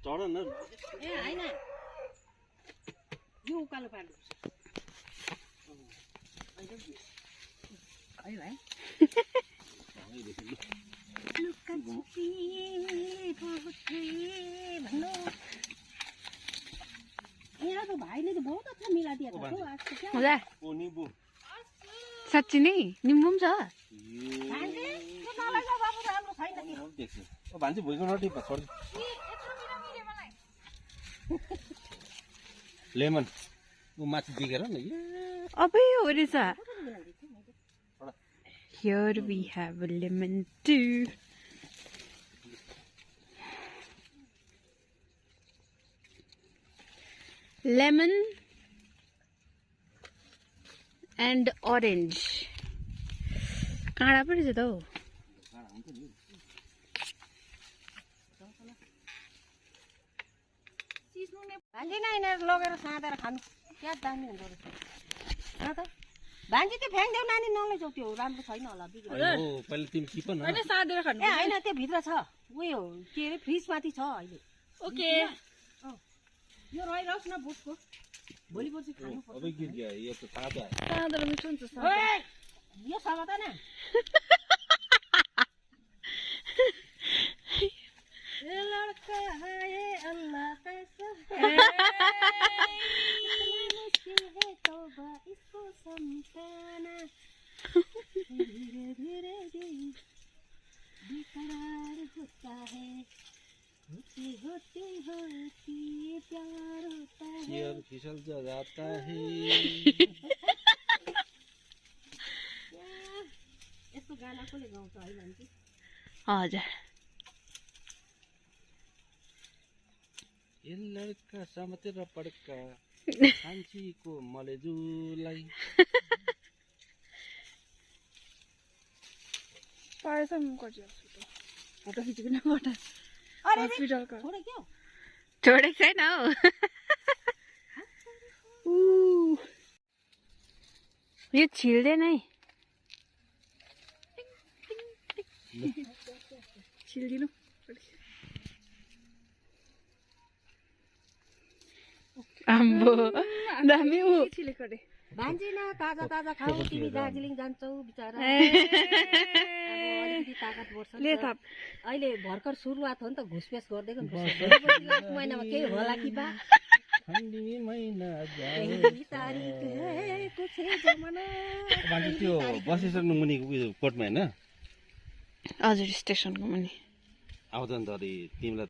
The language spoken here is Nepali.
चढ न ए हैन यो उकालो पार्नु है भाइ लुका छिपी बहुते भन्नु यहाँ तो भाइले तो बहुत अच्छा मिला दिया था तो आज तो क्या मजा ओ निम्बु साँच्ची नै निम्बु पनि छ भान्जे यो नलैजा बाबु राम्रो छैन कि देख्छु ओ भान्जी भुइँको नटिप छोड लेमन ऊ माथि दिगेर न अबै हो रहेछ Here we have a lemon too. Lemon and orange. काँडा पनि छ त हौ भान्जी नै लगेर साँदेर खानु क्या दामी हुँदो रहेछ त भान्जी त्यो फ्याँक्देऊ नानी नलैजाऊ त्यो राम्रो छैन होला बिग्रियो हो पहिले तिमी टिप न अहिले साँदेर खानु ए हैन त्यो भित्र छ उयो के अरे फ्रिज माथि छ अहिले ओके यो रहिरहोस् न बुटको भोलि पर्सि खानु पर्छ अबै गिर गयो यो त ताजा है साँदेर मिठो हुन्छ ओए यो समाता न ए लड़का है अल्लाह कैसा है है तौबा इसको समझाना धीरे धीरे दिल बेकरार होता है होती होती होती प्यार होता है चेयर फिसल जाता है यस्तो गाना कसले गाउँछ है भन्छ हजुर ये लड़का समतेर पड्का कान्छीको मलेजुलाई पाएसम्म गर्छु फोटो खिचिकन पठा अरे हस्पिटलको छोडे क्या छोडेको छैन हौ यो छिल्दैन है छिल्दिनु आम्बो दामी उ छिलेको रे भान्जी न ताजा ताजा खाऊ तिमी दार्जिलिङ जान्छौ बिचारा अलिकति ताकत बढ्छ ले थप अहिले भर्खर सुरुवात हो नि त घुसपेस गर्दैको लास्ट महिनामा केही होला कि बा ठण्डी महिना पहली तारिक है कुछ जमाना भान्जी त्यो बस स्ट्यान्ड मुनिको उयो कोटमा हैन हजुर स्टेसनको मुनि आउँदैन त अलि तिमीलाई